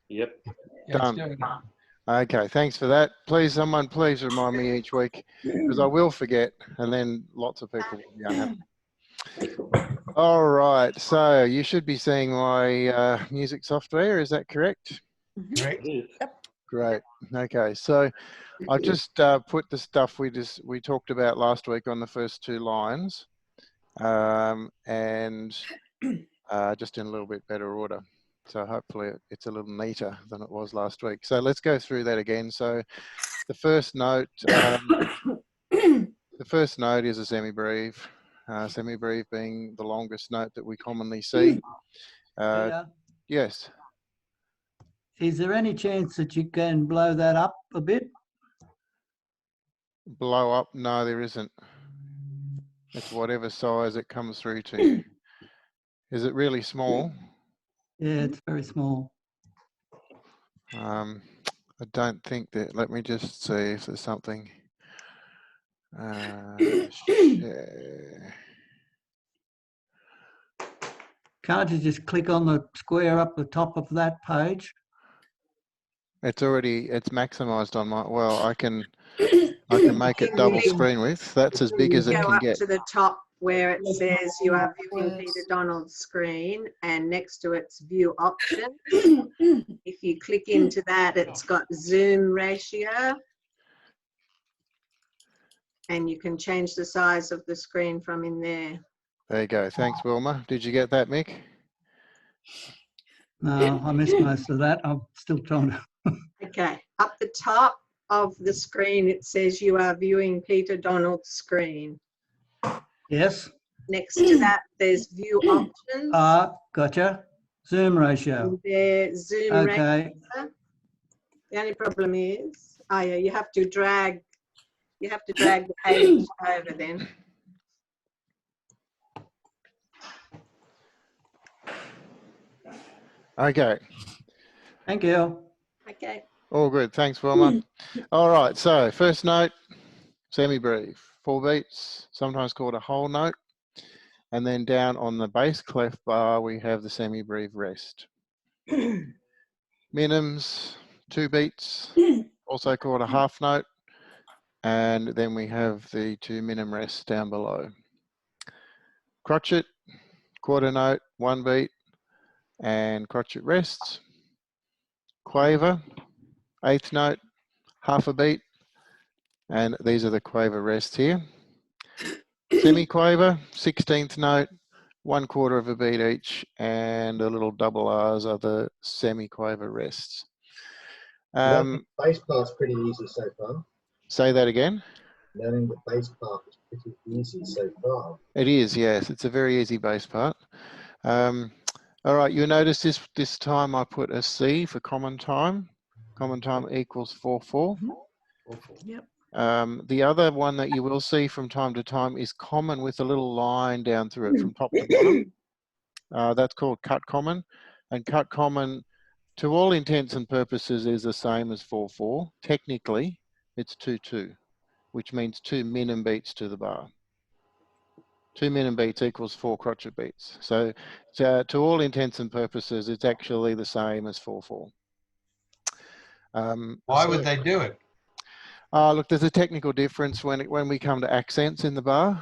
Yep. Yeah, it's Done. doing it. Okay, thanks for that. Please, someone please remind me each week, because I will forget, and then lots of people will be unhappy. All right, so you should be seeing my music software, is that correct? Correct. It is. Great. Okay, so I've just put the stuff we talked about last week on the first two lines, and just in a little bit better order. So hopefully it's a little neater than it was last week. So let's go through that again. So the first note, the first note is a semibreve. Semibreve being the longest note that we commonly see. Peter, Yes. is there any chance that you can blow that up a bit? Blow up? No, there isn't. It's whatever size it comes through to. Is it really small? Yeah, it's very small. I don't think that. Let me just see if there's something. Share. Can't you just click on the square up the top of that page? It's maximized on my, well, I can make it double screen width. That's as big as it Go can up get. to the top where it says you are viewing Peter Donald's screen, and next to it's view option. If you click into that, it's got zoom ratio, and you can change the size of the screen from in there. There you go. Thanks, Wilma. Did you get that, Mick? No, I missed most of that. I'm still trying to. Okay, up the top of the screen, it says you are viewing Peter Donald's screen. Yes. Next to that, there's view options. Gotcha. Zoom ratio. And there's zoom Okay. ratio. The only problem is, oh yeah, you have to drag the page over then. Okay. Thank you. Okay. All good. Thanks, Wilma. All right. So first note, semibreve, 4 beats, sometimes called a whole note. And then down on the bass clef bar, we have the semibreve rest. Minims, 2 beats, also called a half note. And then we have the 2 minim rests down below. Crotchet, quarter note, 1 beat, and crotchet rests. Quaver, 8th note, half a beat, and these are the quaver rests here. Semi-quaver, 16th note, 1/4 of a beat each, and the little double R's are the semi-quaver rests. Learning the bass part's pretty easy so far. Say that again. Learning the bass part is pretty easy so far. It is, yes. It's a very easy bass part. All right, you'll notice this time I put a C for common time. Common time equals 4/4. Yep. The other one that you will see from time to time is common with a little line down through it from top to bottom. That's called cut common. And cut common, to all intents and purposes, is the same as 4/4. Technically, it's 2/2, which means 2 minim beats to the bar. 2 minim beats equals 4 crotchet beats. So to all intents and purposes, it's actually the same as 4/4. Why would they do it? Look, there's a technical difference when we come to accents in the bar.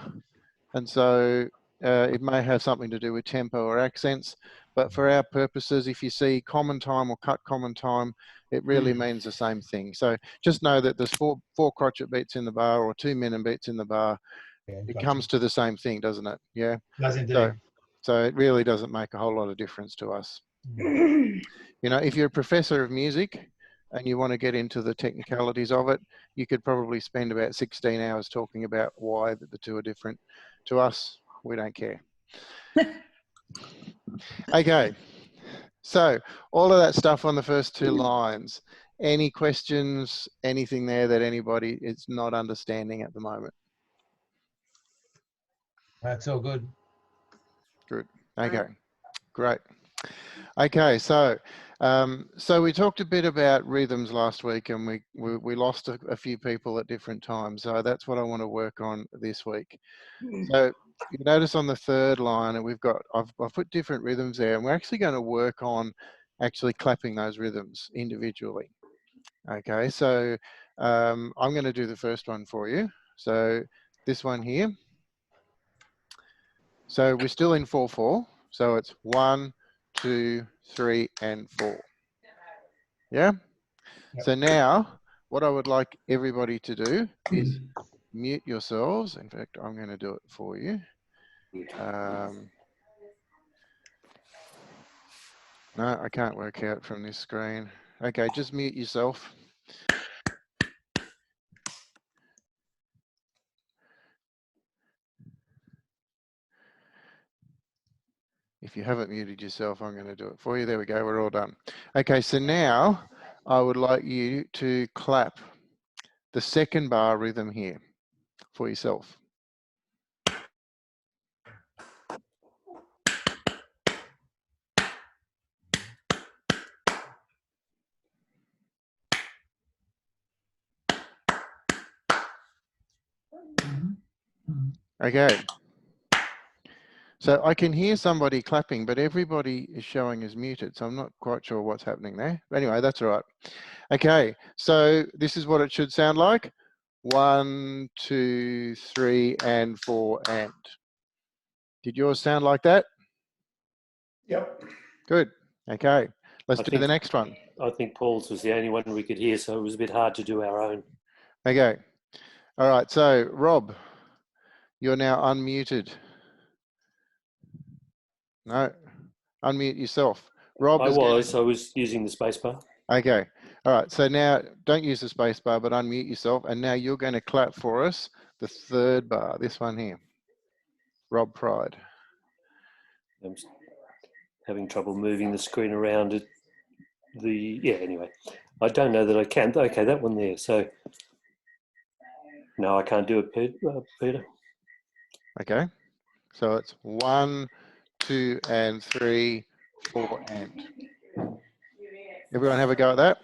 And so it may have something to do with tempo or accents. But for our purposes, if you see common time or cut common time, it really means the same thing. So just know that there's four crotchet beats in the bar or 2 minim beats in the bar. Yeah, It gotcha. comes to the same thing, doesn't it? Yeah. Does indeed. So it really doesn't make a whole lot of difference to us. You know, if you're a professor of music and you want to get into the technicalities of it, you could probably spend about 16 hours talking about why the two are different. To us, we don't care. Okay. So all of that stuff on the first 2 lines. Any questions, anything there that anybody is not understanding at the moment? That's all good. Good. Okay, great. Okay, so we talked a bit about rhythms last week, and we lost a few people at different times. So that's what I want to work on this week. So you notice on the 3rd line, and I've put different rhythms there, and we're actually going to work on actually clapping those rhythms individually. Okay, so I'm going to do the first one for you. So this one here. So we're still in 4/4. So it's 1, 2, 3, and 4. Yeah? Yep. So now what I would like everybody to do is mute yourselves. In fact, I'm going to do it for you. No, I can't work out from this screen. Okay, just mute yourself. If you haven't muted yourself, I'm going to do it for you. There we go, we're all done. Okay, so now I would like you to clap the second bar rhythm here for yourself. Okay. So I can hear somebody clapping, but everybody is showing as muted. So I'm not quite sure what's happening there. But anyway, that's all right. Okay, so this is what it should sound like. 1, 2, 3, and 4, and. Did yours sound like that? Yep. Good. Okay, let's I do think- the next one. I think Paul's was the only one we could hear, so it was a bit hard to do our own. Okay. All right, so Rob, you're now unmuted. No, unmute yourself. Rob I is going was using the spacebar. Okay. All right. So now don't use the space bar, but unmute yourself. And now you're going to clap for us the third bar, this one here. Rob Pride. I'm having trouble moving the screen around. Anyway, I don't know that I can. Okay, that one there. So, no, I can't do it, Peter. Okay. So it's 1, 2, and 3, 4, and. Everyone have a go at that?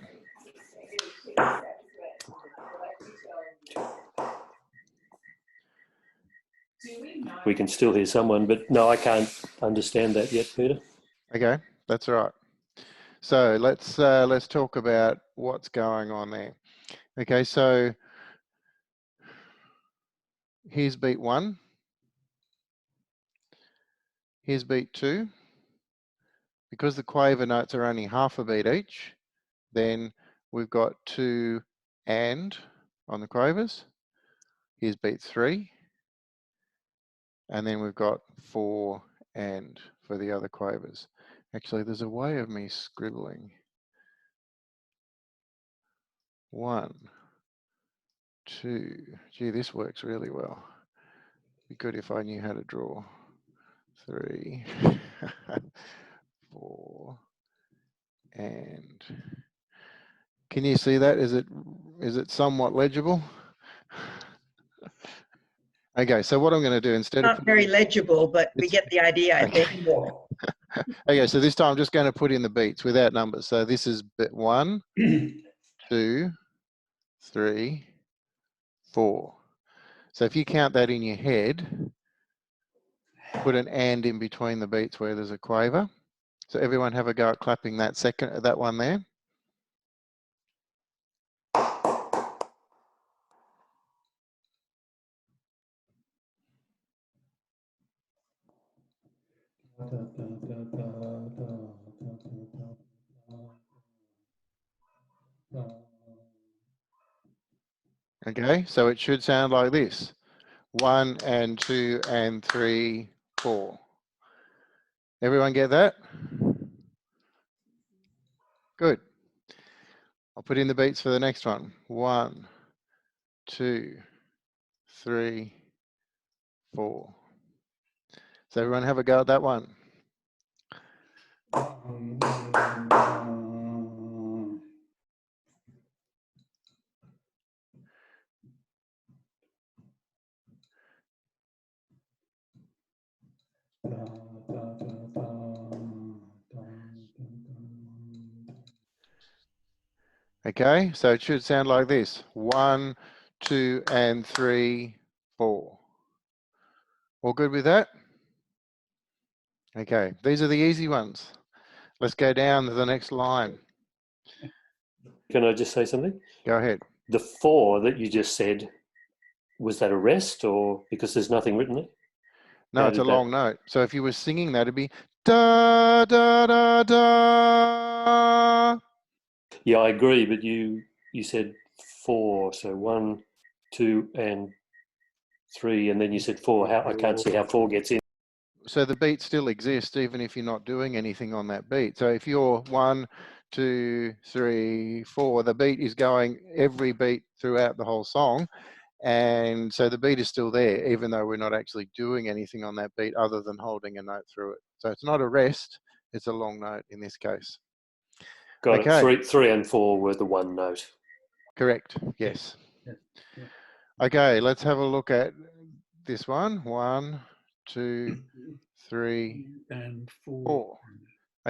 We can still hear someone, but no, I can't understand that yet, Peter. Okay, that's all right. So let's talk about what's going on there. Okay, so here's beat 1. Here's beat 2. Because the quaver notes are only half a beat each, then we've got 2 and on the quavers. Here's beat 3. And then we've got 4 and for the other quavers. Actually, there's a way of me scribbling. 1, 2. Gee, this works really well. Be good if I knew how to draw. 3, 4, and. Can you see that? Is it somewhat legible? Okay, so what I'm going to do instead of Not very legible, but we get the idea, I think. okay, so this time I'm just going to put in the beats without numbers. So this is bit 1, 2, 3, 4. So if you count that in your head, put an and in between the beats where there's a quaver. So everyone have a go at clapping that one there. Okay, so it should sound like this. 1 and 2 and 3, 4. Everyone get that? Good. I'll put in the beats for the next one. 1, 2, 3, 4. So everyone have a go at that one. Okay, so it should sound like this. 1, 2, and 3, 4. All good with that? Okay, these are the easy ones. Let's go down to the next line. Can I just say something? Go ahead. The 4 that you just said, was that a rest or because there's nothing written there? No, How it's a did that- long note. So if you were singing that, it'd be da da da da. Yeah, I agree, but you said 4, so 1, 2, and 3, and then you said 4. How I can't see how 4 gets in. So the beat still exists even if you're not doing anything on that beat. So if you're 1, 2, 3, 4, the beat is going every beat throughout the whole song. And so the beat is still there, even though we're not actually doing anything on that beat other than holding a note through it. So it's not a rest, it's a long note in this case. Got Okay. it. 3 and 4 were the one note. Correct, yes. Yeah, yeah. Okay, let's have a look at this one. 1, 2, 3, And 4. 4.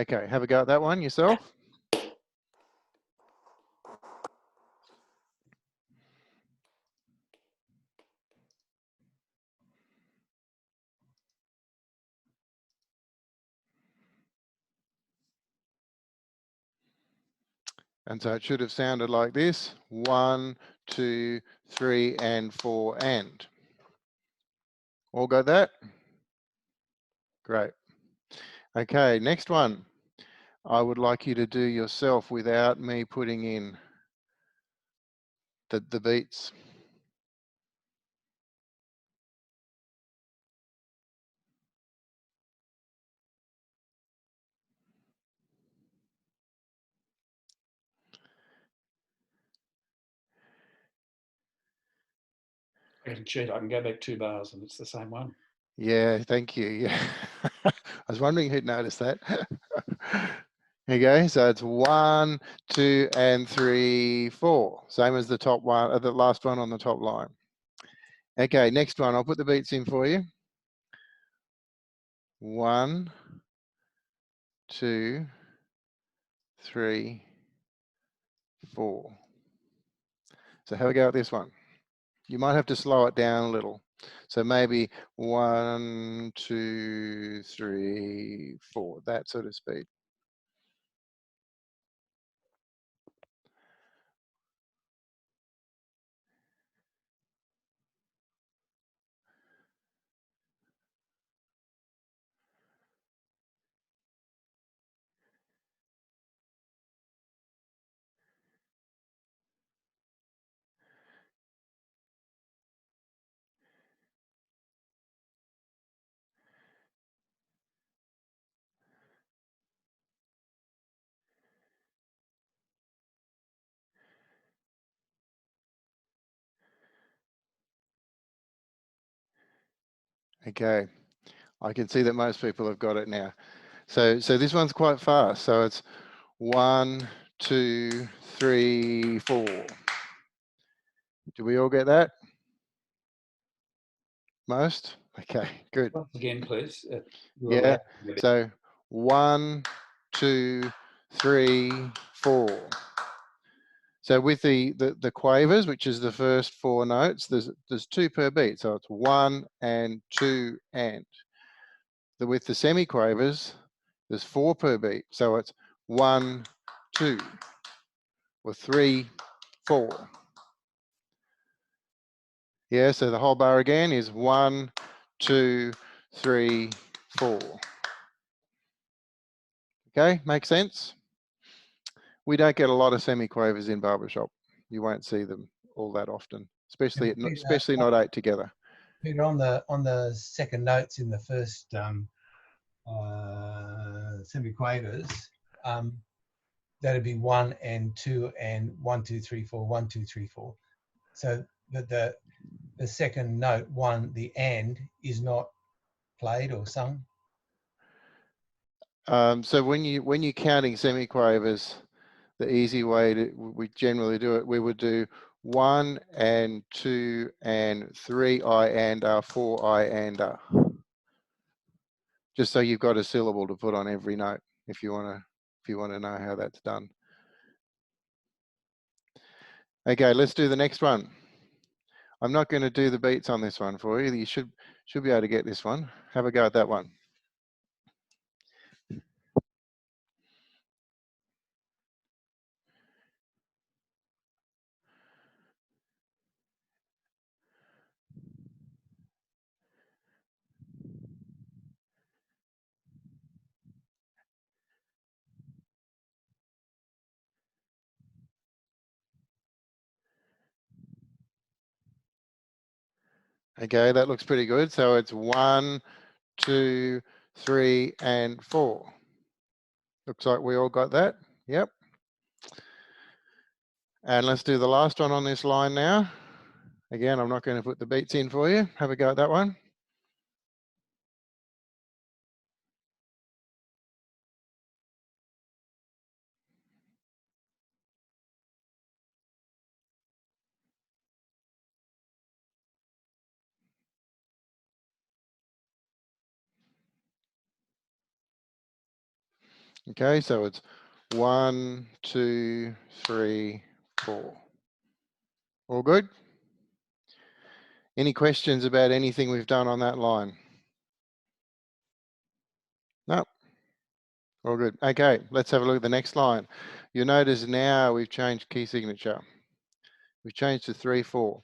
Okay, have a go at that one yourself. And so it should have sounded like this. 1, 2, 3, and 4, and. All got that? Great. Okay, next one. I would like you to do yourself without me putting in the beats. I can cheat. I can go back 2 bars and it's the same one. Yeah, thank you. Yeah. I was wondering who'd noticed that. Here you go. So it's 1, 2, and 3, 4. Same as the top one, the last one on the top line. Okay, next one. I'll put the beats in for you. 1, 2, 3, 4. So have a go at this one. You might have to slow it down a little. So maybe 1, 2, 3, 4, that sort of speed. Okay, I can see that most people have got it now. So this one's quite fast. So it's 1, 2, 3, 4. Do we all get that? Most? Okay, good. Once again, please. You're Yeah. allowed to do it. So 1, 2, 3, 4. So with the quavers, which is the first 4 notes, there's 2 per beat. So it's 1 and 2 and. With the semiquavers, there's 4 per beat. So it's 1, 2, or 3, 4. Yeah, so the whole bar again is 1, 2, 3, 4. Okay, makes sense? We don't get a lot of semiquavers in barbershop. You won't see them all that often, especially not 8 together. Peter, on the second notes in the first semiquavers, that'd be 1 and 2 and 1, 2, 3, 4, 1, 2, 3, 4. So the second note, 1, the and, is not played or sung. So when you're counting semiquavers, the easy way we generally do it, we would do 1 and 2 and 3 I and 4 I and just so you've got a syllable to put on every note if you want to know how that's done. Okay, let's do the next one. I'm not going to do the beats on this one for you. You should be able to get this one. Have a go at that one. Okay, that looks pretty good. So it's 1, 2, 3, and 4. Looks like we all got that. Yep. And let's do the last one on this line now. Again, I'm not going to put the beats in for you. Have a go at that one. Okay, so it's 1, 2, 3, 4. All good? Any questions about anything we've done on that line? No. All good. Okay, let's have a look at the next line. You'll notice now we've changed key signature. We've changed to 3, 4.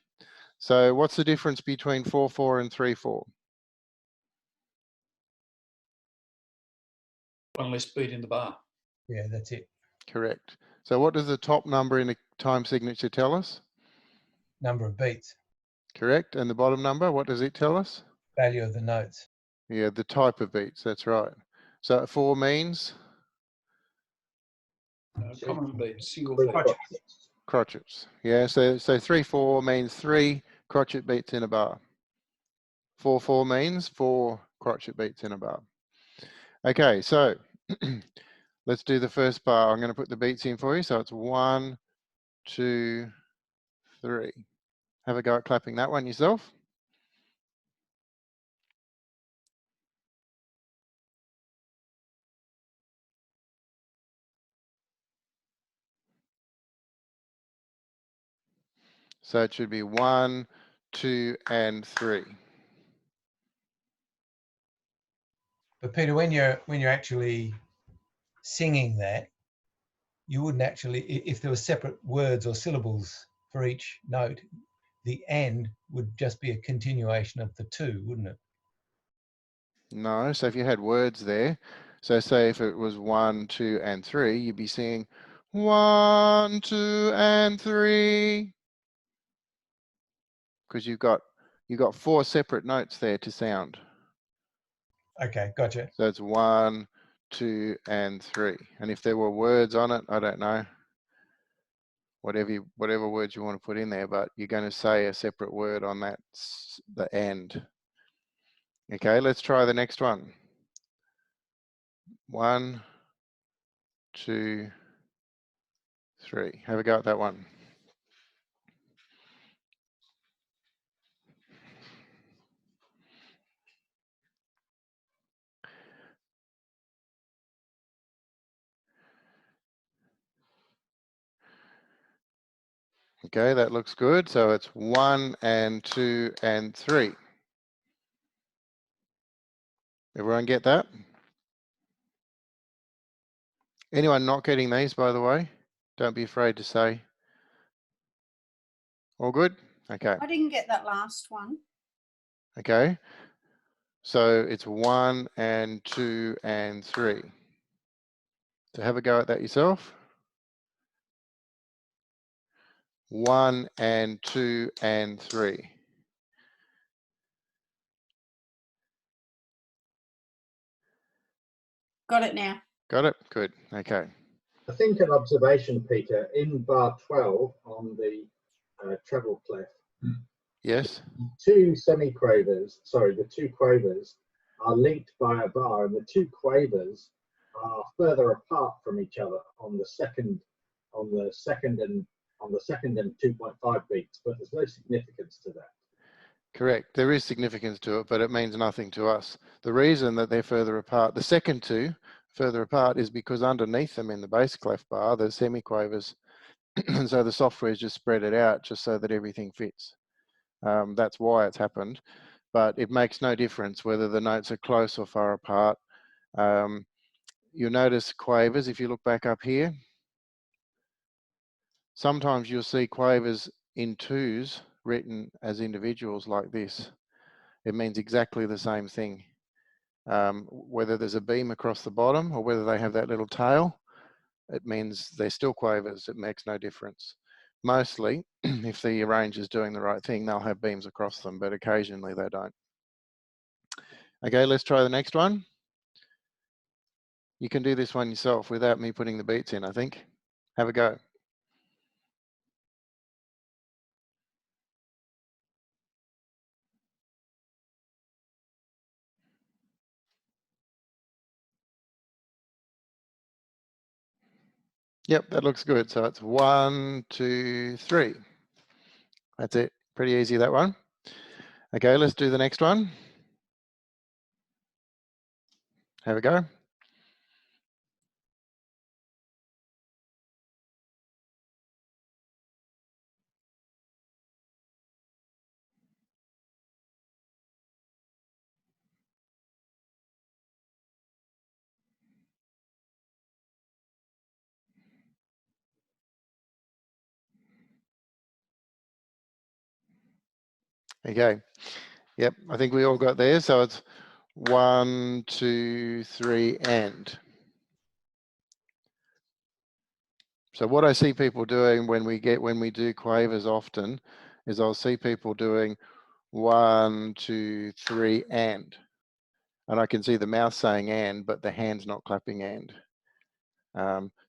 So what's the difference between 4, 4 and 3, 4? One less beat in the bar. Yeah, that's it. Correct. So what does the top number in the time signature tell us? Number of beats, Correct. And the bottom number, what does it tell us? value of the notes. Yeah, the type of beats, that's right. So 4 means Common beat, single Three beat. crotchets. crotchets. Yeah, so 3, 4 means 3 crotchet beats in a bar. 4, 4 means 4 crotchet beats in a bar. Okay, so let's do the first bar. I'm going to put the beats in for you. So it's 1, 2, 3. Have a go at clapping that one yourself. So it should be 1, 2, and 3. But Peter, when you're actually singing that, you wouldn't actually, if there were separate words or syllables for each note, the and would just be a continuation of the two, wouldn't it? No, so if you had words there, so say if it was 1, 2, and 3, you'd be singing 1, 2, and 3. Because you've got 4 separate notes there to sound. Okay, gotcha. So it's 1, 2, and 3. And if there were words on it, I don't know, whatever words you want to put in there, but you're going to say a separate word on that, the and. Okay, let's try the next one. 1, 2, 3. Have a go at that one. Okay, that looks good. So it's 1 and 2 and 3. Everyone get that? Anyone not getting these, by the way? Don't be afraid to say. All good? Okay. I didn't get that last one. Okay. So it's 1 and 2 and 3. So have a go at that yourself. 1 and 2 and 3. Got it now. Got it? Good. Okay. I think an observation, Peter, in bar 12 on the treble clef, Yes. the two quavers are linked by a bar, and the two quavers are further apart from each other on the second and 2.5 beats, but there's no significance to that. Correct. There is significance to it, but it means nothing to us. The reason that they're further apart, the second two further apart, is because underneath them in the bass clef bar, there's semiquavers. And so the software's just spread it out just so that everything fits. That's why it's happened. But it makes no difference whether the notes are close or far apart. You'll notice quavers, if you look back up here, sometimes you'll see quavers in twos written as individuals like this. It means exactly the same thing. Whether there's a beam across the bottom or whether they have that little tail, it means they're still quavers. It makes no difference. mostly, if the arranger's doing the right thing, they'll have beams across them, but occasionally they don't. Okay, let's try the next one. You can do this one yourself without me putting the beats in, I think. Have a go. Yep, that looks good. So it's 1, 2, 3. That's it. Pretty easy, that one. Okay, let's do the next one. Have a go. Okay. Yep, I think we all got there. So it's 1, 2, 3, and. So what I see people doing when we do quavers often is I'll see people doing 1, 2, 3, and I can see the mouth saying and, but the hand's not clapping and.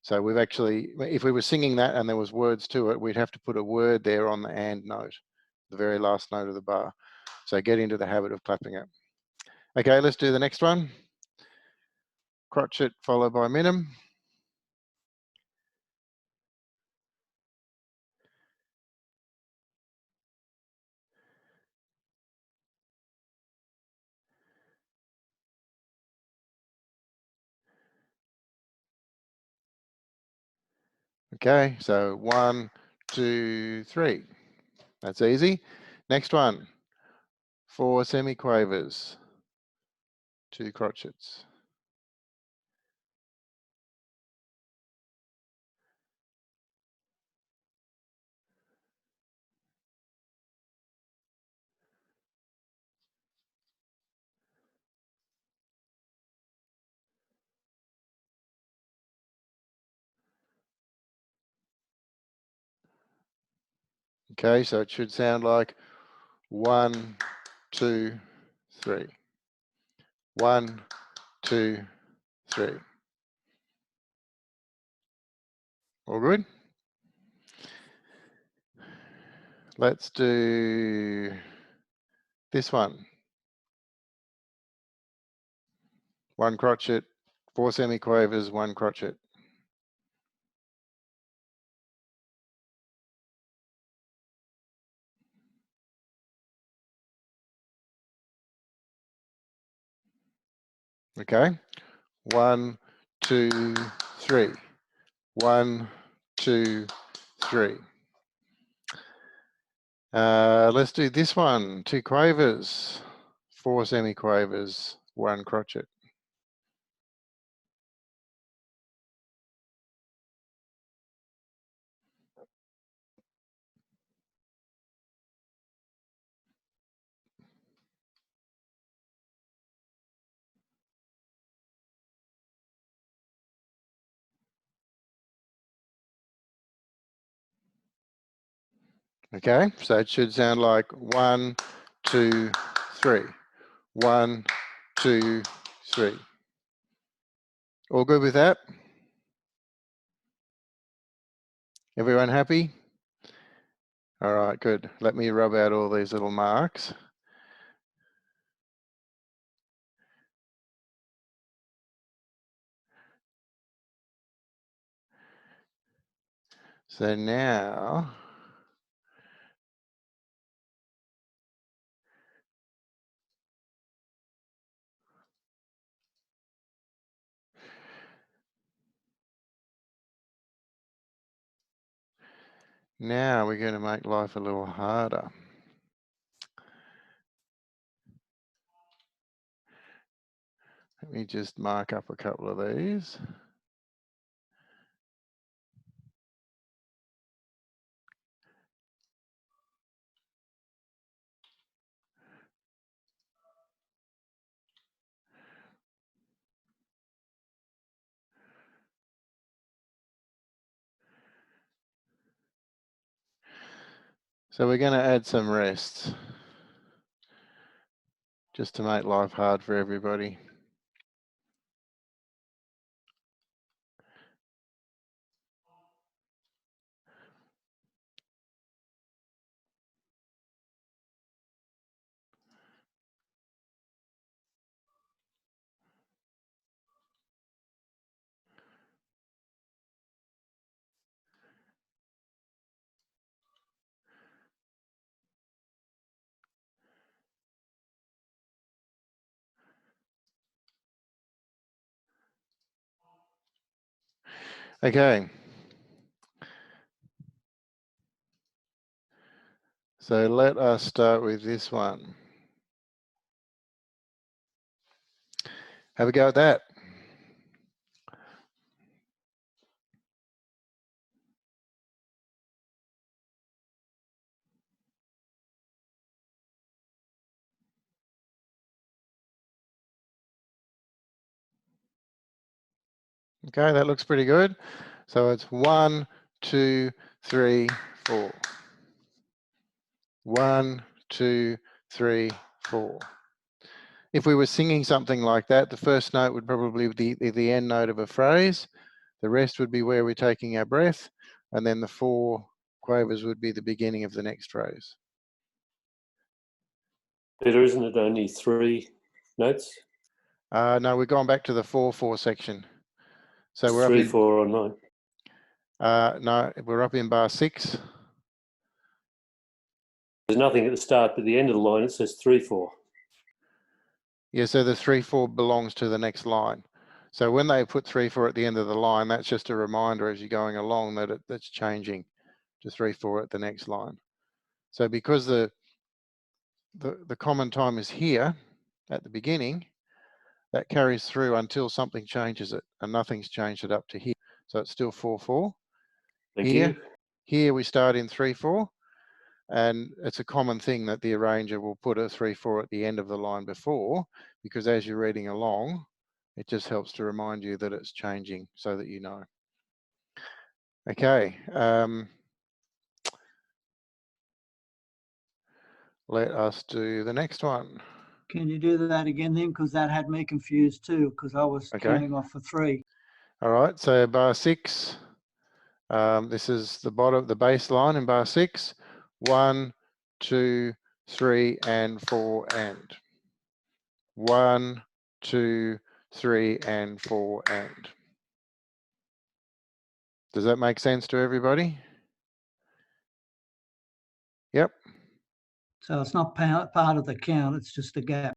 So we've actually, if we were singing that and there was words to it, we'd have to put a word there on the and note, the very last note of the bar. So get into the habit of clapping it. Okay, let's do the next one. Crotchet followed by minim. Okay, so 1, 2, 3. That's easy. Next one, 4 semiquavers, 2 crotchets. Okay, so it should sound like 1, 2, 3. 1, 2, 3. All good? Let's do this one. 1 crotchet, 4 semiquavers, 1 crotchet. Okay, 1, 2, 3. 1, 2, 3. Let's do this one. 2 quavers, 4 semiquavers, 1 crotchet. Okay, so it should sound like 1, 2, 3. 1, 2, 3. All good with that? Everyone happy? All right, good. Let me rub out all these little marks. So now, we're going to make life a little harder. Let me just mark up a couple of these. So we're going to add some rests just to make life hard for everybody. Okay. So let us start with this one. Have a go at that. Okay, that looks pretty good. So it's 1, 2, 3, 4. 1, 2, 3, 4. If we were singing something like that, the first note would probably be the end note of a phrase. The rest would be where we're taking our breath. And then the 4 quavers would be the beginning of the next phrase. Peter, isn't it only 3 notes? No, we're going back to the 4/4 section. So we're 3, up in, 4 on mine. no, we're up in bar 6. There's nothing at the start, but at the end of the line it says 3, 4. Yeah, so the 3/4 belongs to the next line. So when they put 3/4 at the end of the line, that's just a reminder as you're going along that that's changing to 3/4 at the next line. So because the common time is here at the beginning, that carries through until something changes it, and nothing's changed it up to here. So it's still 4/4. Thank you. Here we start in 3/4, and it's a common thing that the arranger will put a 3/4 at the end of the line before, because as you're reading along, it just helps to remind you that it's changing so that you know. Okay. Let us do the next one. Can you do that again then? Because that had me confused too, because I was Okay. counting off for 3. All right, so bar 6. This is the bottom, the bass line in bar 6. 1, 2, 3, and 4, and 1, 2, 3, and 4, and. Does that make sense to everybody? Yep. So it's not part of the count, it's just a gap.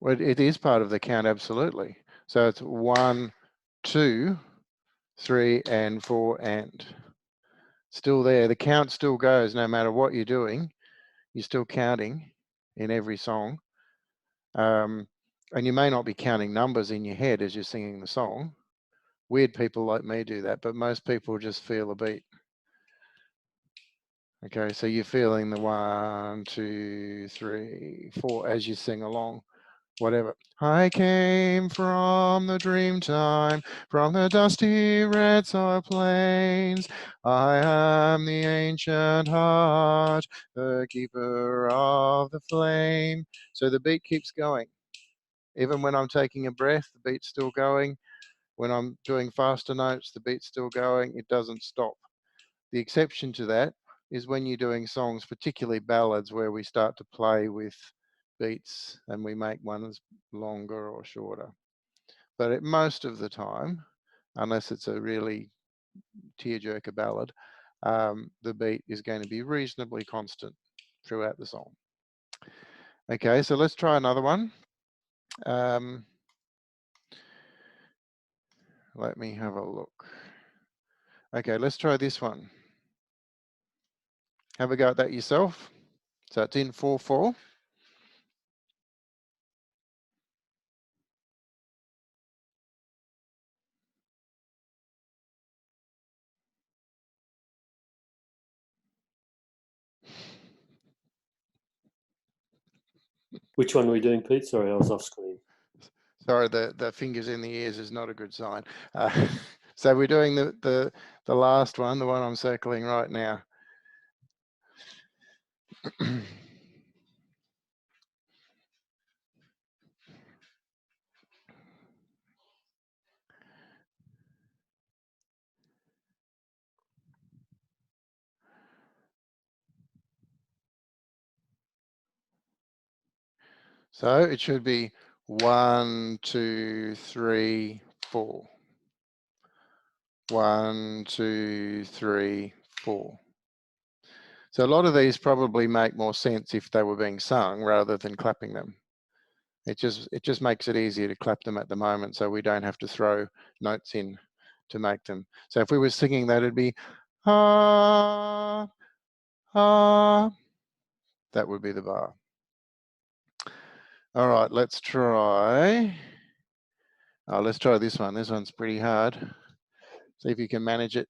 Well, it is part of the count, absolutely. So it's 1, 2, 3, and 4, and. Still there. The count still goes no matter what you're doing. You're still counting in every song. And you may not be counting numbers in your head as you're singing the song. Weird people like me do that, but most people just feel a beat. Okay, so you're feeling the 1, 2, 3, 4 as you sing along, whatever. I came from the dream time, from the dusty red soil plains. I am the ancient heart, the keeper of the flame. So the beat keeps going. Even when I'm taking a breath, the beat's still going. When I'm doing faster notes, the beat's still going. It doesn't stop. The exception to that is when you're doing songs, particularly ballads, where we start to play with beats and we make ones longer or shorter. But most of the time, unless it's a really tearjerker ballad, the beat is going to be reasonably constant throughout the song. Okay, so let's try another one. Let me have a look. Okay, let's try this one. Have a go at that yourself. So it's in 4/4. Which one are we doing, Pete? Sorry, I was off screen. Sorry, the fingers in the ears is not a good sign. So we're doing the last one, the one I'm circling right now. So it should be 1, 2, 3, 4. 1, 2, 3, 4. So a lot of these probably make more sense if they were being sung rather than clapping them. It just makes it easier to clap them at the moment, so we don't have to throw notes in to make them. So if we were singing that, it'd be ah, ah. That would be the bar. All right, let's try. Oh, let's try this one. This one's pretty hard. See if you can manage it.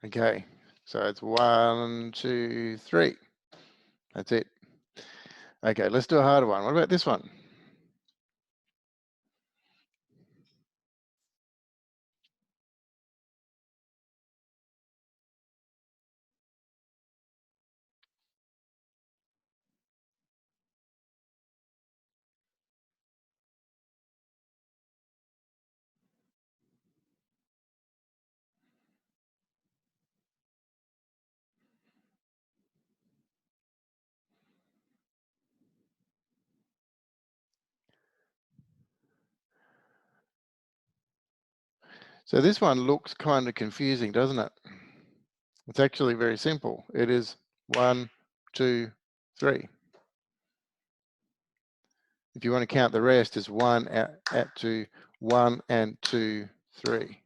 Okay, so it's 1, 2, 3. That's it. Okay, let's do a harder one. What about this one? So this one looks kind of confusing, doesn't it? It's actually very simple. It is 1, 2, 3. If you want to count the rest, it's 1 at 2, 1 and 2, 3.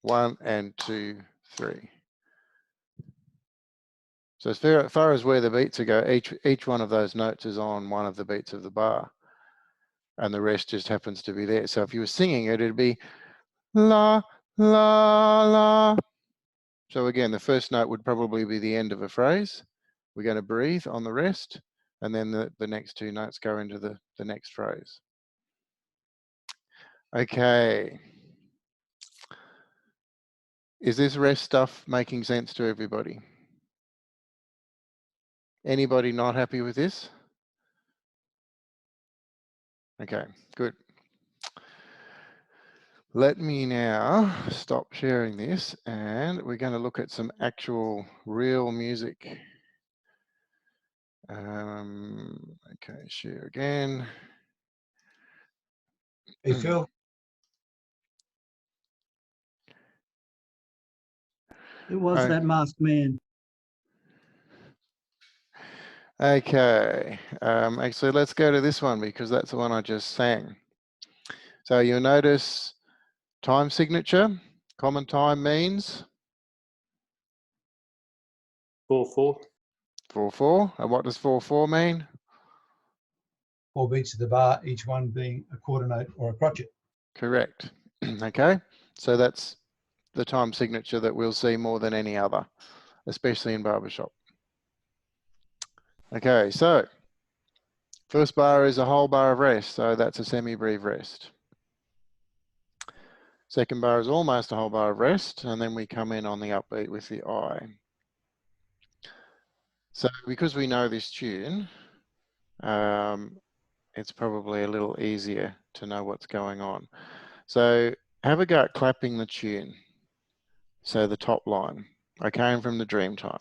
1 and 2, 3. So as far as where the beats go, each one of those notes is on one of the beats of the bar, and the rest just happens to be there. So if you were singing it, it'd be la, la, la. So again, the first note would probably be the end of a phrase. We're going to breathe on the rest, and then the next two notes go into the next phrase. Okay. Is this rest stuff making sense to everybody? Anybody not happy with this? Okay, good. Let me now stop sharing this, and we're going to look at some actual real music. Okay, share again. Hey, Phil. It was that masked man. Okay, actually, let's go to this one because that's the one I just sang. So you'll notice time signature. Common time means 4/4. 4/4. And what does 4/4 mean? 4 beats of the bar, each one being a quarter note or a crotchet. Correct. Okay, so that's the time signature that we'll see more than any other, especially in barbershop. Okay, so first bar is a whole bar of rest, so that's a semi-breve rest. Second bar is almost a whole bar of rest, and then we come in on the upbeat with the I. So because we know this tune, it's probably a little easier to know what's going on. So have a go at clapping the tune. So the top line, I came from the Dreamtime.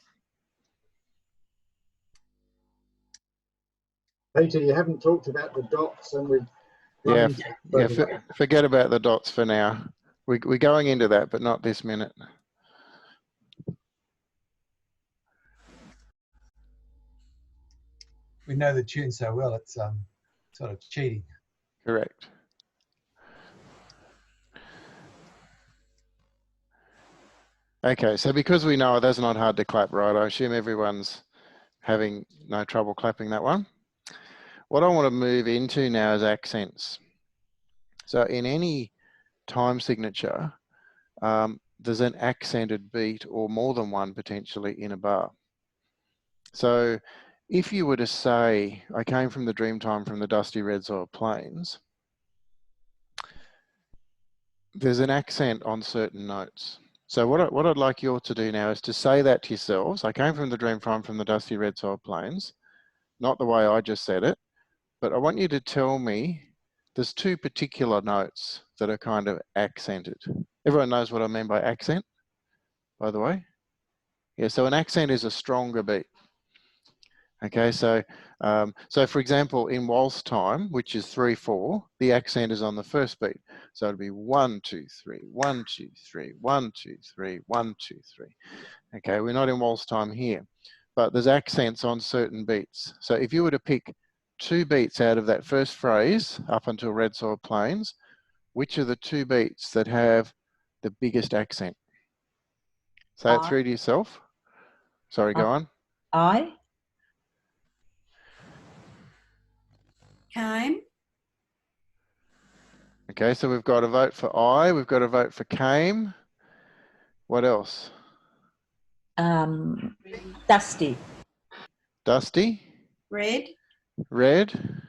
Peter, you haven't talked about the dots, and we've Yeah, forget about the dots for now. We're going into that, but not this minute. We know the tune so well, it's sort of cheating. Correct. Okay, so because we know it, that's not hard to clap, right? I assume everyone's having no trouble clapping that one. What I want to move into now is accents. So in any time signature, there's an accented beat or more than one potentially in a bar. So if you were to say, I came from the Dreamtime from the dusty red soil plains, there's an accent on certain notes. So what I'd like you all to do now is to say that to yourselves. I came from the Dreamtime from the dusty red soil plains, not the way I just said it, but I want you to tell me there's two particular notes that are kind of accented. Everyone knows what I mean by accent, by the way? Yeah, so an accent is a stronger beat. Okay, so for example, in waltz time, which is 3/4, the accent is on the first beat. So it'll be 1, 2, 3, 1, 2, 3, 1, 2, 3, 1, 2, 3. Okay, we're not in waltz time here, but there's accents on certain beats. So if you were to pick 2 beats out of that first phrase up until red soil plains, which are the 2 beats that have the biggest accent? Say it through to yourself. Sorry, go on. I. Came. Okay, so we've got a vote for I, we've got a vote for came. What else? Dusty. Dusty? Red. Red?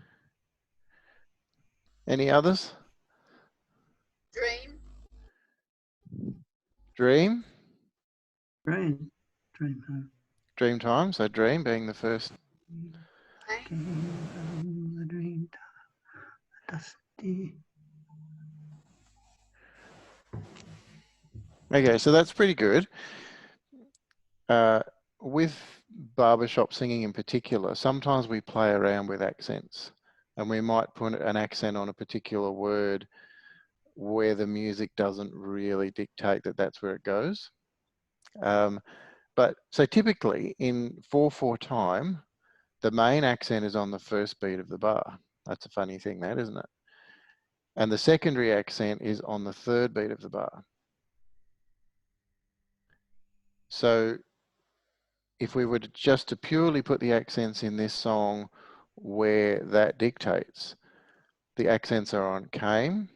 Any others? Dream. Dream? Dream. Dream. Dream time, so dream being the first. The dream. Dusty. Okay, so that's pretty good. With barbershop singing in particular, sometimes we play around with accents and we might put an accent on a particular word where the music doesn't really dictate that that's where it goes. But so typically in 4/4 time, the main accent is on the first beat of the bar. That's a funny thing, that, isn't it? And the secondary accent is on the third beat of the bar. So if we were to purely put the accents in this song where that dictates, the accents are on came,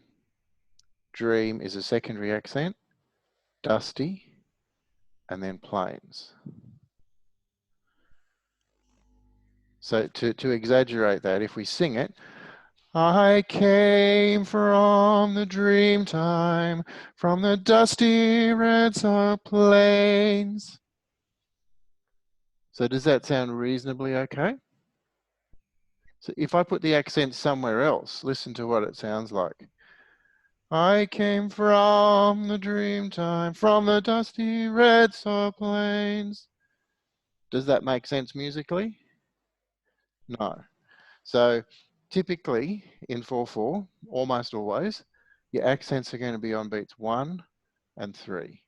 dream is a secondary accent, dusty, and then plains. So to exaggerate that, if we sing it, I came from the dream time, from the dusty red soil plains. So does that sound reasonably okay? So if I put the accent somewhere else, listen to what it sounds like. I came from the dream time, from the dusty red soil plains. Does that make sense musically? No. So typically in 4/4, almost always, your accents are going to be on beats 1 and 3.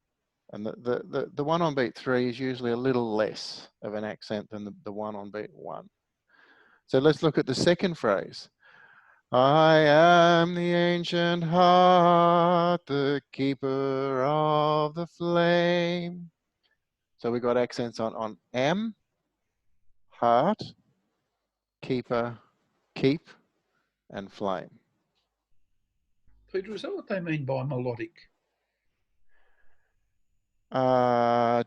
And the one on beat 3 is usually a little less of an accent than the one on beat 1. So let's look at the second phrase. I am the ancient heart, the keeper of the flame. So we got accents on am, heart, keeper, keep, and flame. Peter, is that what they mean by melodic?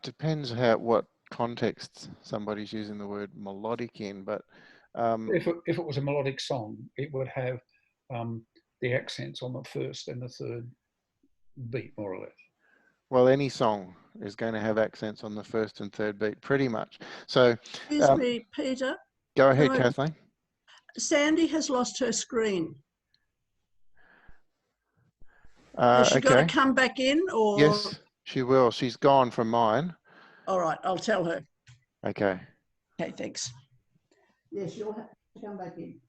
Depends what context somebody's using the word melodic in, but If it was a melodic song, it would have the accents on the first and the third beat, more or less. well, any song is going to have accents on the first and third beat, pretty much. So, Excuse me, Peter. go ahead, No. Kathleen. Sandy has lost her screen. Has she got Okay. to come back in, or? Yes, she will. She's gone from mine. All right, I'll tell her. Okay. Okay, thanks. Yes, you'll have to come back in.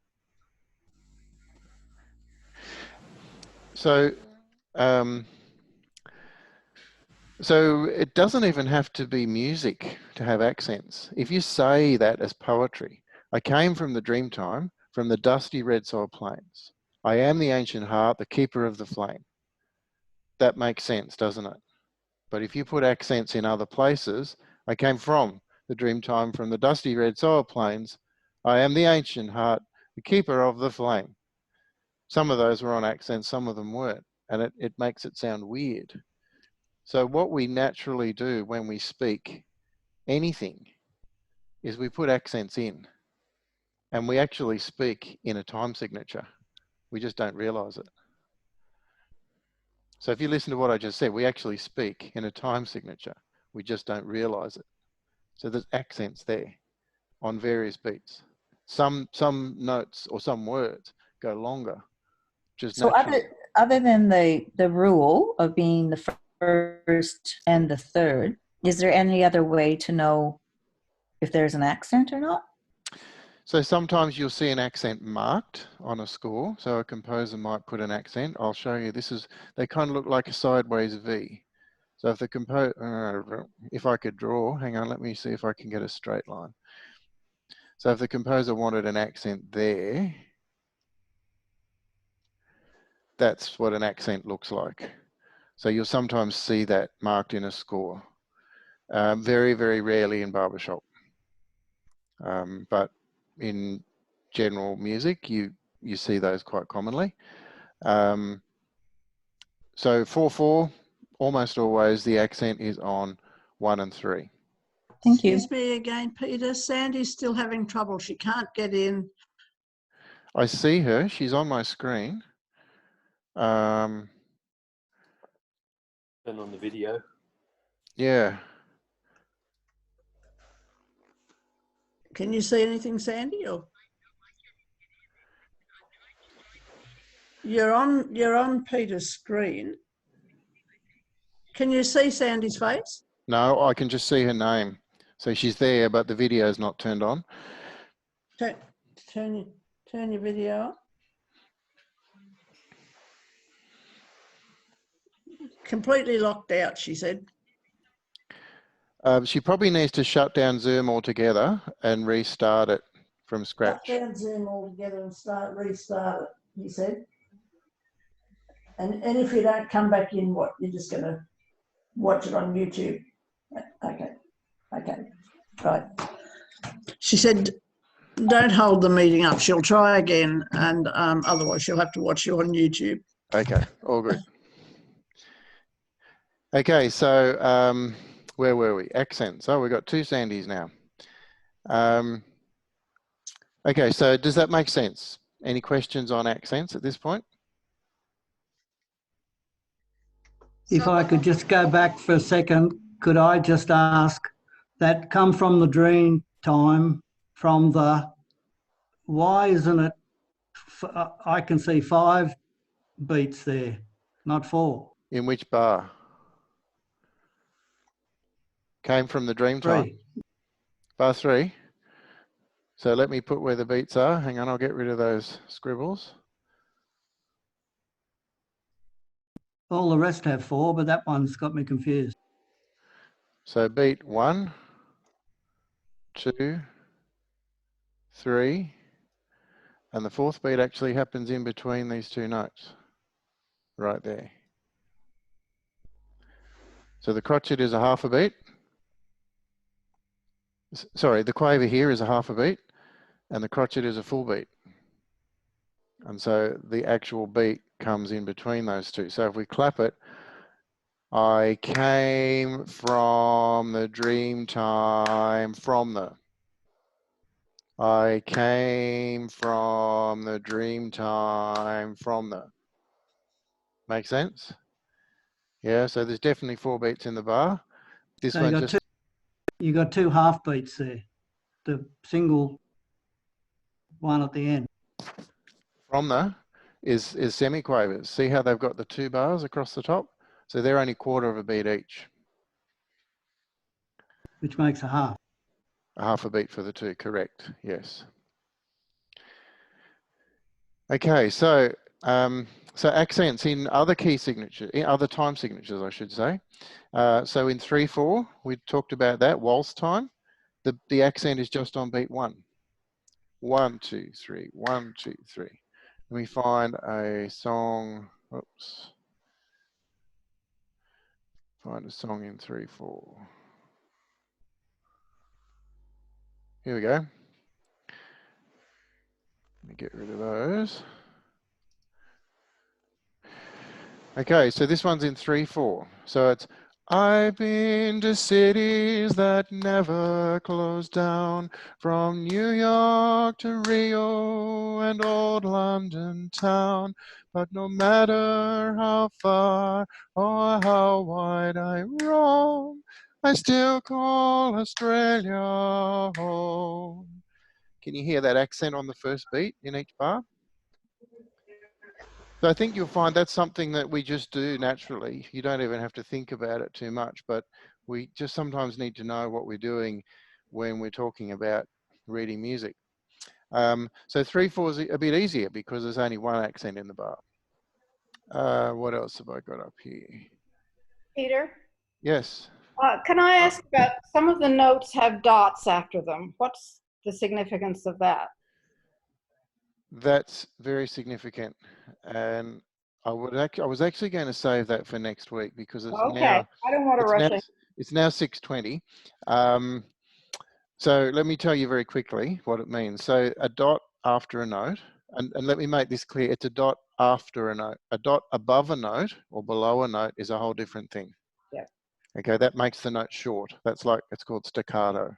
So, so it doesn't even have to be music to have accents. If you say that as poetry, I came from the dream time, from the dusty red soil plains. I am the ancient heart, the keeper of the flame. That makes sense, doesn't it? But if you put accents in other places, I came from the dream time, from the dusty red soil plains. I am the ancient heart, the keeper of the flame. Some of those were on accents, some of them weren't, and it makes it sound weird. So what we naturally do when we speak anything is we put accents in, and we actually speak in a time signature. We just don't realize it. So if you listen to what I just said, we actually speak in a time signature. We just don't realize it. So there's accents there on various beats. Some notes or some words go longer. Just So other than the rule of being the first and the third, is there any other way to know if there's an accent or not? So sometimes you'll see an accent marked on a score. So a composer might put an accent. I'll show you. They kind of look like a sideways V. So if the if I could draw, hang on, let me see if I can get a straight line. So if the composer wanted an accent there, that's what an accent looks like. So you'll sometimes see that marked in a score. Very, very rarely in barbershop. But in general music, you see those quite commonly. So 4/4, almost always the accent is on 1 and 3. Thank you. Excuse me again, Peter. Sandy's still having trouble. She can't get in. I see her. She's on my screen. And on the video. Yeah. Can you see anything, Sandy? Or you're on Peter's screen. Can you see Sandy's face? No, I can just see her name. So she's there, but the video is not turned on. Turn your video on. Completely locked out, she said. She probably needs to shut down Zoom altogether and restart it from scratch. Shut down Zoom altogether and restart it, he said. And if you don't come back in, what, you're just going to watch it on YouTube? Okay, right. She said, don't hold the meeting up. She'll try again, and otherwise she'll have to watch you on YouTube. Okay, all good. Okay, so where were we? Accents. Oh, we've got 2 Sandys now. Okay, so does that make sense? Any questions on accents at this point? If I could just go back for a second, could I just ask that come from the dream time, from the, why isn't it, I can see 5 beats there, not 4. In which bar? Came from the dream time. 3. Bar 3. So let me put where the beats are. Hang on, I'll get rid of those scribbles. All the rest have 4, but that one's got me confused. So beat 1, 2, 3, and the 4th beat actually happens in between these 2 notes, right there. So the crotchet is a half a beat. Sorry, the quaver here is a half a beat, and the crotchet is a full beat. And so the actual beat comes in between those 2. So if we clap it, I came from the dream time from the. I came from the dream time from the. Make sense? Yeah, so there's definitely 4 beats in the bar. This So one just... you got 2 half beats there. The single one at the end. From the is semiquavers. See how they've got the 2 bars across the top? So they're only 1/4 of a beat each. Which makes a half. A half a beat for the 2, correct, yes. Okay, so so accents in other key signatures, in other time signatures, I should say. So in 3/4, we talked about that, waltz time. The accent is just on beat 1. 1, 2, 3, 1, 2, 3. Let me find a song, oops. Find a song in 3/4. Here we go. Let me get rid of those. Okay, so this one's in 3/4. So it's I've been to cities that never close down, from New York to Rio and old London town. But no matter how far or how wide I roam, I still call Australia home. Can you hear that accent on the first beat in each bar? So I think you'll find that's something that we just do naturally. You don't even have to think about it too much, but we just sometimes need to know what we're doing when we're talking about reading music. So 3/4 is a bit easier because there's only one accent in the bar. What else have I got up here? Peter, Yes. can I ask about some of the notes have dots after them? What's the significance of that? That's very significant, and I was actually going to save that for next week because it's Okay, now I don't want to rush it. it's now 6:20. So let me tell you very quickly what it means. So a dot after a note, and let me make this clear, it's a dot after a note. A dot above a note or below a note is a whole different thing. Yeah. Okay, that makes the note short. That's like, it's called staccato.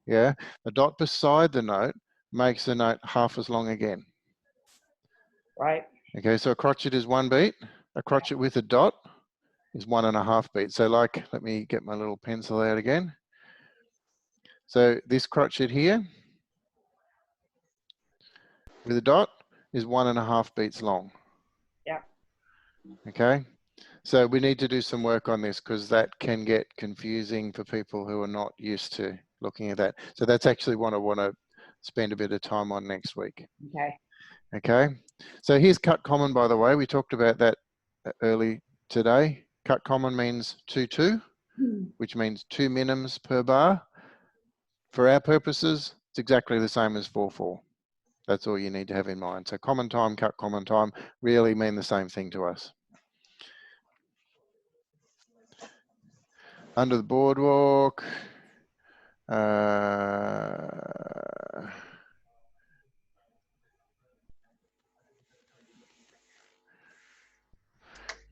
Yeah, the dot beside the note makes the note half as long again. Right. Okay, so a crotchet is 1 beat. A crotchet with a dot is 1.5 beats. So like, let me get my little pencil out again. So this crotchet here with a dot is 1.5 beats long. Yeah. Okay, so we need to do some work on this because that can get confusing for people who are not used to looking at that. So that's actually what I want to spend a bit of time on next week. Okay. Okay, so here's cut common, by the way. We talked about that early today. Cut common means 2/2, which means 2 minims per bar. For our purposes, it's exactly the same as 4/4. That's all you need to have in mind. So common time, cut common time really mean the same thing to us. Under the boardwalk,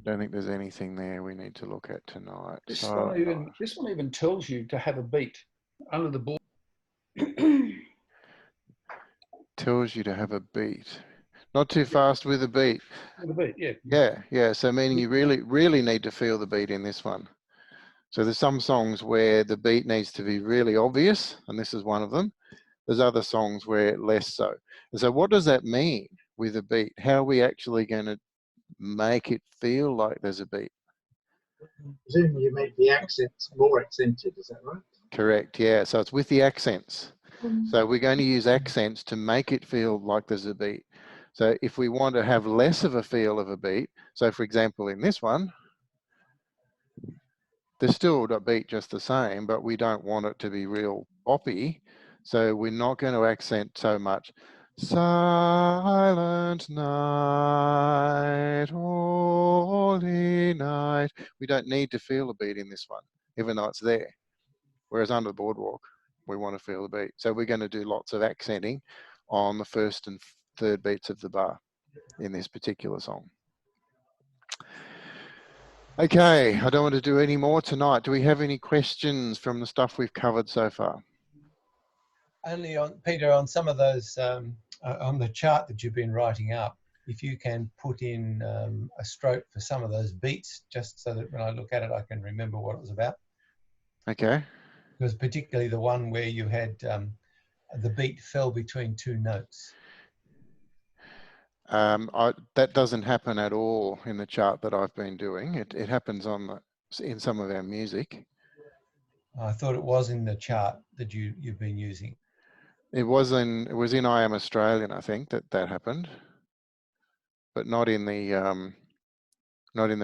don't think there's anything there we need to look at tonight. This So, one even tells you to have a beat under the board. tells you to have a beat. Not too fast with a beat. With a beat, yeah. Yeah. So meaning you really need to feel the beat in this one. So there's some songs where the beat needs to be really obvious, and this is one of them. There's other songs where less so. And so what does that mean with a beat? How are we actually going to make it feel like there's a beat? Presume you make the accents more accented, is that right? Correct, yeah. So it's with the accents. So we're going to use accents to make it feel like there's a beat. So if we want to have less of a feel of a beat, so for example, in this one, there's still a beat just the same, but we don't want it to be real boppy. So we're not going to accent so much. Silent night, holy night. We don't need to feel a beat in this one, even though it's there. Whereas under the boardwalk, we want to feel the beat. So we're going to do lots of accenting on the first and third beats of the bar in this particular song. Okay, I don't want to do any more tonight. Do we have any questions from the stuff we've covered so far? Only on, Peter, on some of those, on the chart that you've been writing up, if you can put in a stroke for some of those beats, just so that when I look at it, I can remember what it was about. Okay. Because particularly the one where you had the beat fell between 2 notes. That doesn't happen at all in the chart that I've been doing. It happens in some of our music. I thought it was in the chart that you've been using. It was in I Am Australian, I think, that happened, but not in the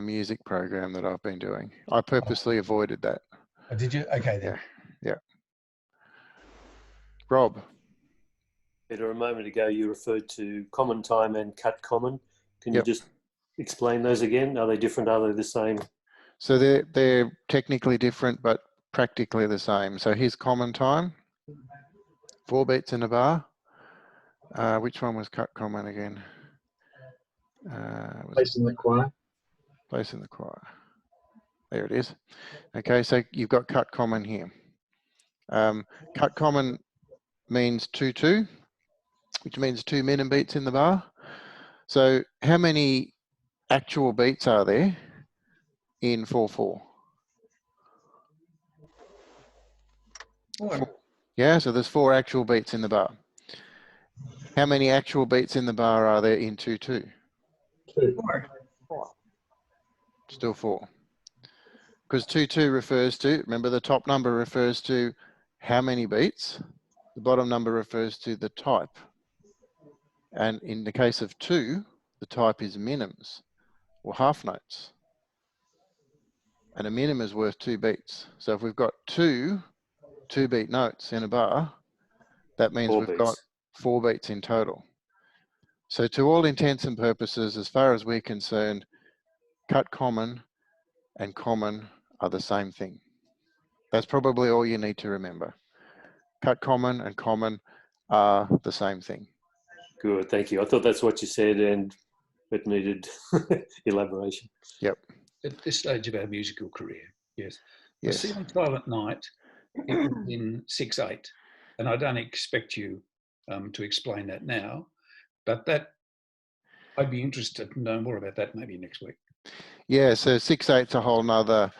music program that I've been doing. I purposely avoided that. Oh, did you? Okay then. Yeah. Rob. Peter, a moment ago you referred to common time and cut common. Can you just explain those again? Are they different? Are they the same? So they're technically different, but practically the same. So here's common time, 4 beats in a bar. Which one was cut common again? Place in the choir. Place in the choir. there it is. Okay, so you've got cut common here. Cut common means 2, 2, which means 2 minimum beats in the bar. So how many actual beats are there in 4, 4? 4. Yeah, so there's 4 actual beats in the bar. How many actual beats in the bar are there in 2, 2? 4. Still 4. Because 2, 2 refers to, remember the top number refers to how many beats, the bottom number refers to the type. And in the case of 2, the type is minims or half notes. And a minim is worth 2 beats. So if we've got 2 2-beat notes in a bar, that means we've got 4 beats in total. So to all intents and purposes, as far as we're concerned, cut common and common are the same thing. That's probably all you need to remember. Cut common and common are the same thing. Good, thank you. I thought that's what you said, and it needed elaboration. Yep. At this stage of our musical career, yes. Yes. The See on Silent Night, it was in 6/8, and I don't expect you to explain that now, but that I'd be interested to know more about that maybe next week. Yeah, so 6/8's a whole nother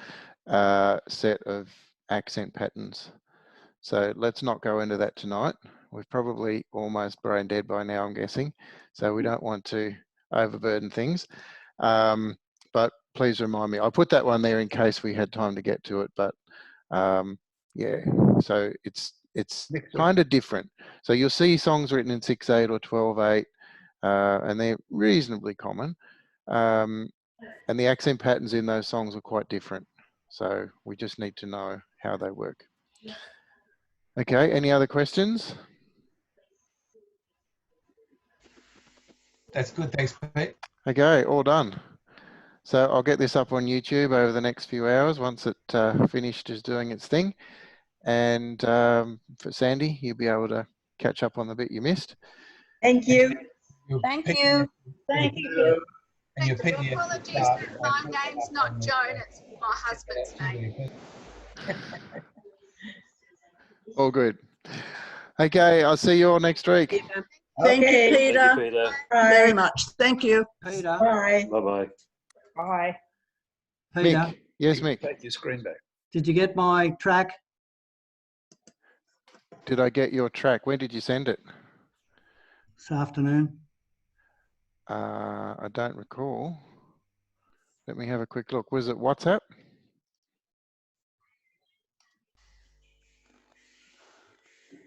set of accent patterns. So let's not go into that tonight. We're probably almost brain dead by now, I'm guessing. So we don't want to overburden things. But please remind me. I put that one there in case we had time to get to it. But yeah, so it's kind of different. So you'll see songs written in 6/8 or 12/8, and they're reasonably common. And the accent patterns in those songs are quite different. So we just need to know how they work. Okay, any other questions? That's good. Thanks, Pete. Okay, all done. So I'll get this up on YouTube over the next few hours once it finished is doing its thing. And for Sandy, you'll be able to catch up on the bit you missed. Thank you. Thank you. Thank you. And your Thank you. PDF Apologies that my name's not Joan, it's my husband's name. All good. Okay, I'll see you all next week. Okay. Thank you, Thank Peter, you, Peter. very much. Thank you. Peter, Bye. Bye-bye. Bye. Peter, Mick. Yes, Mick. Take your screen back. did you get my track? Did I get your track? When did you send it? This afternoon? I don't recall. Let me have a quick look. Was it WhatsApp?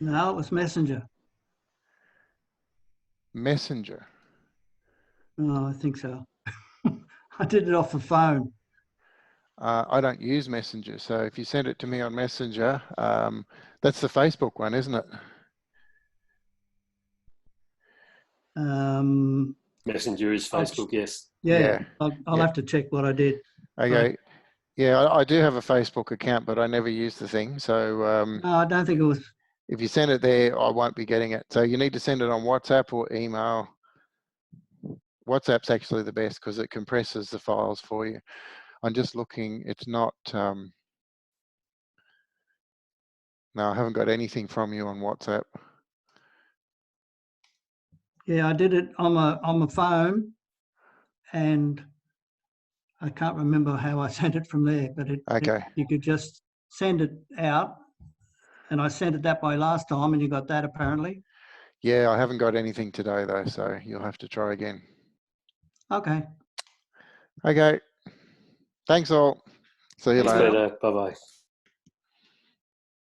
No, it was Messenger. Messenger. Oh, I think so. I did it off the phone. I don't use Messenger, so if you send it to me on Messenger, that's the Facebook one, isn't it? Messenger is Facebook, yes. Yeah, I'll have to check what I did. Okay. Yeah, I do have a Facebook account, but I never use the thing. So No, I don't think it was. if you send it there, I won't be getting it. So you need to send it on WhatsApp or email. WhatsApp's actually the best because it compresses the files for you. I'm just looking, it's not, no, I haven't got anything from you on WhatsApp. Yeah, I did it on my phone, and I can't remember how I sent it from there, but you could just send it out, and I sent it that way last time, and you got that apparently. Yeah, I haven't got anything today though, so you'll have to try again. Okay. Okay. Thanks all. See you Thanks, later. Peter. Bye-bye.